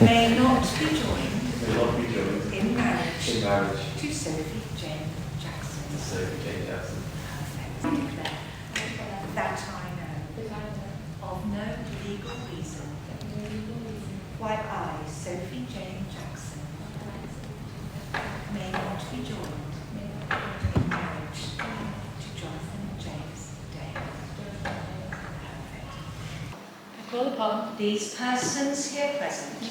may not be joined in marriage to Sophie Jane Jackson. Perfect. I declare that I know of no legal reason why I, Sophie Jane Jackson, may not be joined in marriage to Jonathan James Dale. Perfect. I call upon These persons here present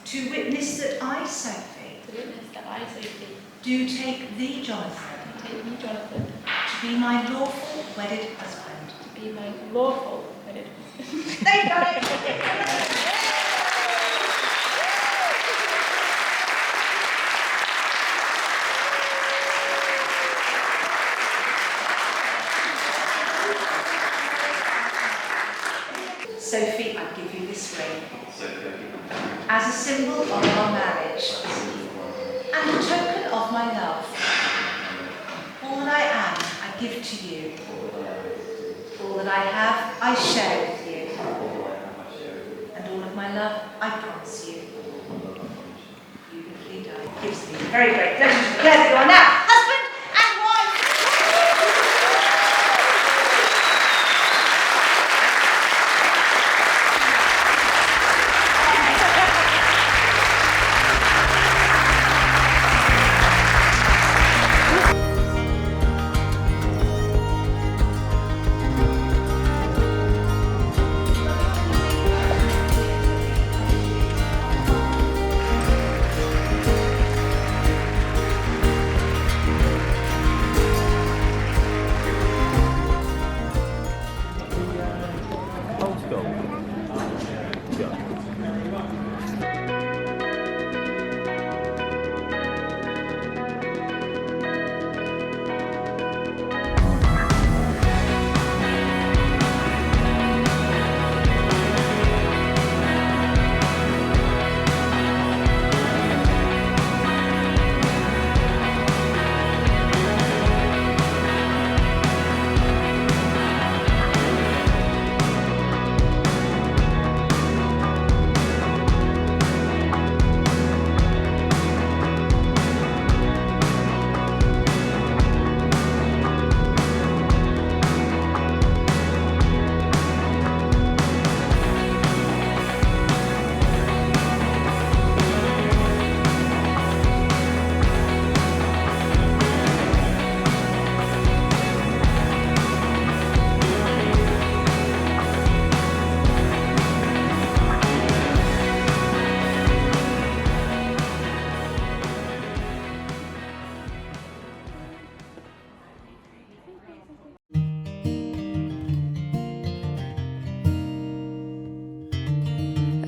to witness that I, Sophie, do take thee, Jonathan, to be my lawful wedded husband. They've done it! Sophie, I give you this ring as a symbol of our marriage and a token of my love. All that I am, I give to you. All that I have, I share with you. And all of my love, I promise you. Beautifully done. It gives me very great pleasure to declare that you are now husband and wife.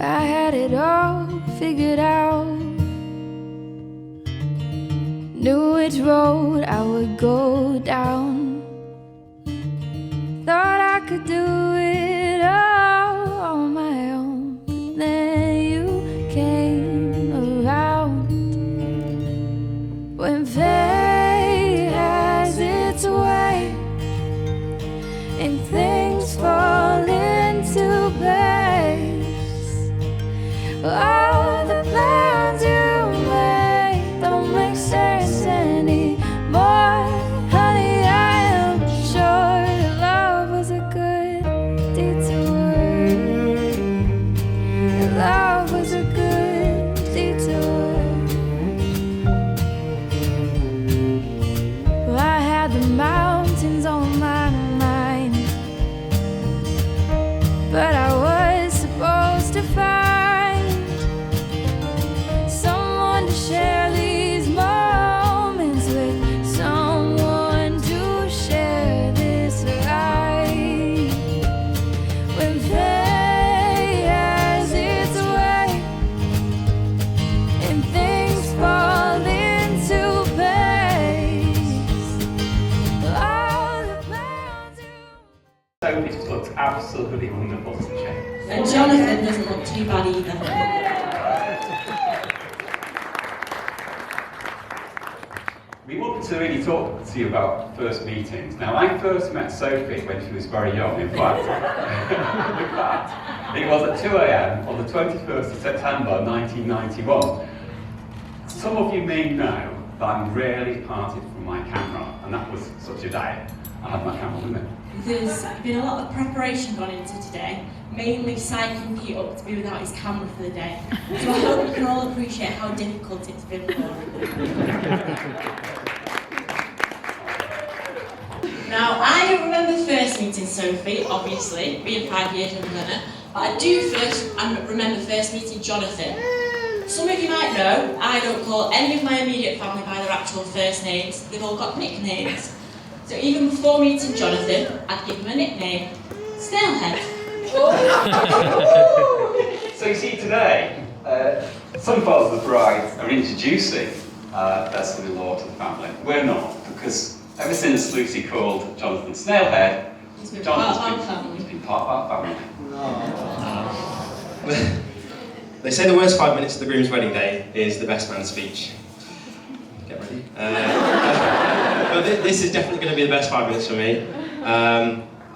I had it all figured out, knew which road I would go down, thought I could do it all on my own, but then you came around. When fate has its way and things fall into place, all the plans you made don't make sense anymore. Honey, I am sure that love was a good detour. That love was a good detour. Well, I had the mountains on my mind, but I was supposed to find share these moments with someone to share this ride. When fate has its way and things fall into place, all the plans Sophie's looked absolutely wonderful today. And Jonathan doesn't look too bad either. We want to really talk to you about first meetings. Now, I first met Sophie when she was very young. In fact, It was at 2 a.m. on the 21st of September 1991. Some of you may know that I'm rarely parted from my camera, and that was such a day. I had my camera with me. There's been a lot of preparation gone into today, mainly psyching Pete up to be without his camera for the day. So I hope you can all appreciate how difficult it's been for him. Now, I don't remember first meeting Sophie, obviously, being 5 years younger than her, but I do remember first meeting Jonathan. Some of you might know, I don't call any of my immediate family by their actual first names, they've all got nicknames. So even before meeting Jonathan, I'd give him a nickname, Snailhead. So you see today, some fathers of the bride are introducing their son-in-law to the family. We're not, because ever since Lucy called Jonathan Snailhead, He's been part of our family. He's been part of our family. They say the worst 5 minutes of the groom's wedding day is the best man's speech. Get ready. But this is definitely going to be the best 5 minutes for me.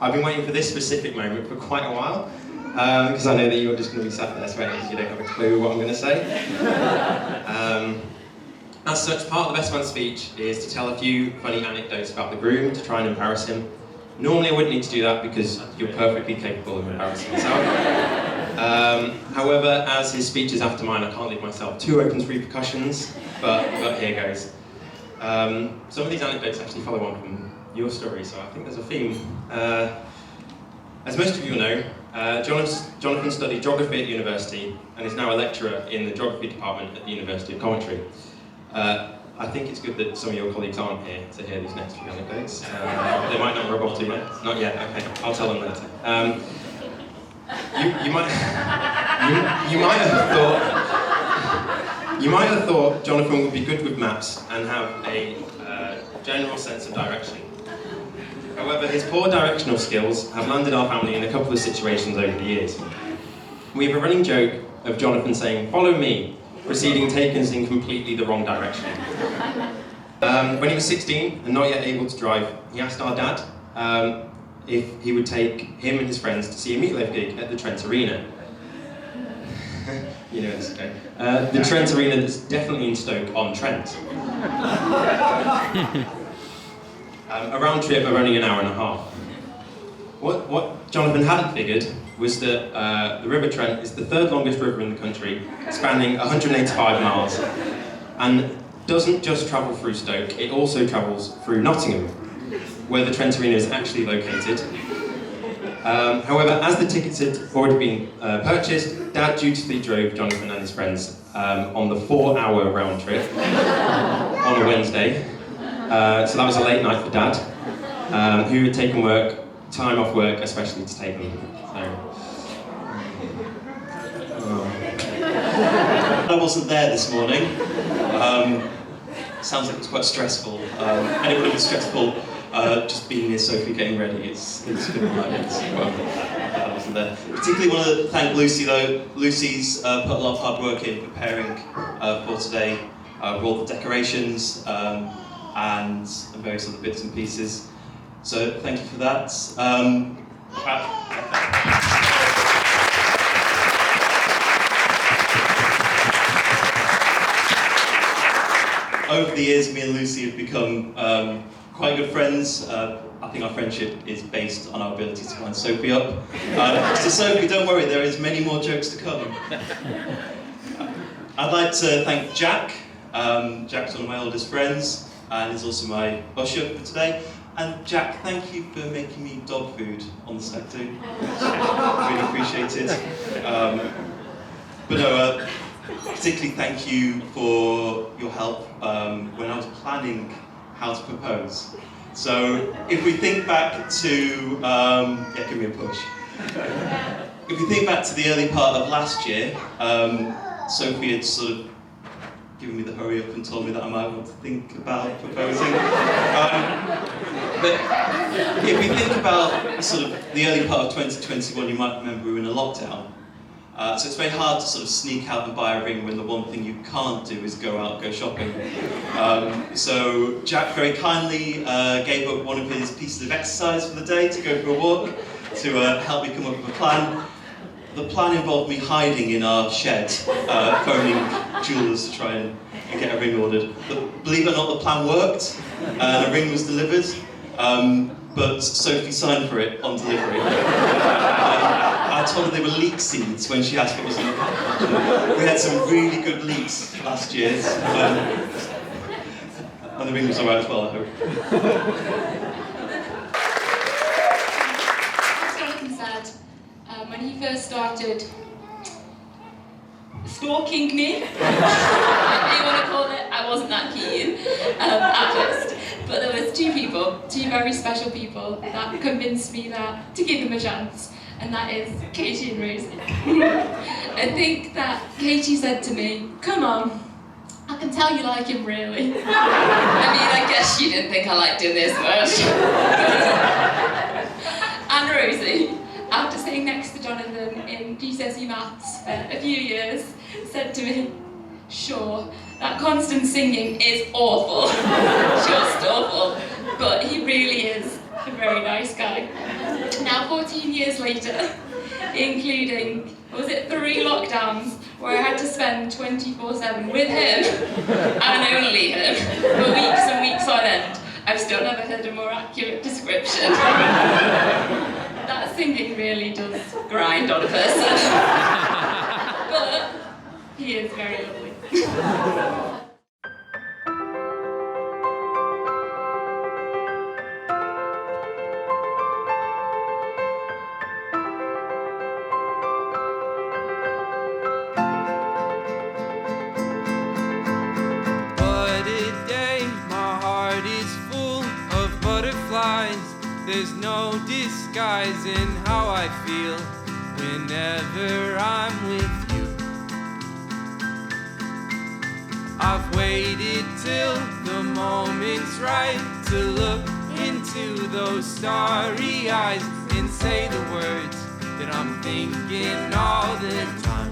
I've been waiting for this specific moment for quite a while, because I know that you're just going to be sat there sweating because you don't have a clue what I'm going to say. As such, part of the best man's speech is to tell a few funny anecdotes about the groom to try and embarrass him. Normally I wouldn't need to do that because you're perfectly capable of embarrassing yourself. However, as his speech is after mine, I can't leave myself too open to repercussions, but here goes. Some of these anecdotes actually follow on from your story, so I think there's a theme. As most of you will know, Jonathan studied geography at university and is now a lecturer in the geography department at the University of Coventry. I think it's good that some of your colleagues aren't here to hear these next few anecdotes. They might not rub off to you yet. Not yet, okay, I'll tell them later. You might have thought Jonathan would be good with maps and have a general sense of direction. However, his poor directional skills have landed our family in a couple of situations over the years. We have a running joke of Jonathan saying, "Follow me," proceeding taken us in completely the wrong direction. When he was 16 and not yet able to drive, he asked our dad if he would take him and his friends to see a meatloaf gig at the Trent Arena. You know this, okay? The Trent Arena that's definitely in Stoke-on-Trent. A round trip of only an hour and a half. What Jonathan hadn't figured was that the River Trent is the third longest river in the country, spanning 185 miles, and doesn't just travel through Stoke, it also travels through Nottingham, where the Trent Arena is actually located. However, as the tickets had already been purchased, Dad dutifully drove Jonathan and his friends on the 4-hour round trip on a Wednesday. So that was a late night for Dad, who had taken time off work especially to take them. I wasn't there this morning. Sounds like it was quite stressful, and it would have been stressful just being near Sophie getting ready. It's been like this. Well, I wasn't there. Particularly want to thank Lucy though. Lucy's put a lot of hard work in preparing for today, with all the decorations and various other bits and pieces. So thank you for that. Over the years, me and Lucy have become quite good friends. I think our friendship is based on our ability to wind Sophie up. So Sophie, don't worry, there is many more jokes to come. I'd like to thank Jack. Jack's one of my oldest friends and is also my usher for today. And Jack, thank you for making me dog food on the stag do. Really appreciate it. But no, particularly thank you for your help when I was planning how to propose. So if we think back to, give me a push. If we think back to the early part of last year, Sophie had sort of given me the hurry up and told me that I might want to think about proposing. But if we think about sort of the early part of 2021, you might remember we were in a lockdown. So it's very hard to sort of sneak out and buy a ring when the one thing you can't do is go shopping. So Jack very kindly gave up one of his pieces of exercise for the day to go for a walk to help me come up with a plan. the plan involved me hiding in our shed, phoning jewellers to try and get a ring ordered. But believe it or not, the plan worked, and a ring was delivered, but Sophie signed for it on delivery. I told her they were leek seeds when she asked what was in it. We had some really good leeks last year, and the ring was alright as well, I hope. As Jonathan said, when he first started stalking me, if you want to call it, I wasn't that keen at first. But there was two very special people that convinced me to give them a chance, and that is Katie and Rosie. I think that Katie said to me, "Come on, I can tell you like him really." I mean, I guess she didn't think I liked him this much. And Rosie, after sitting next to Jonathan in GCSE maths for a few years, said to me, "Sure, that constant singing is awful, just awful, but he really is a very nice guy." Now 14 years later, including, was it 3 lockdowns, where I had to spend 24/7 with him, and only him, for weeks and weeks on end, I've still never heard a more accurate description. That singing really does grind on a person. But he is very lovely. There's no disguising how I feel whenever I'm with you. I've waited till the moment's right to look into those starry eyes and say the words that I'm thinking all the time.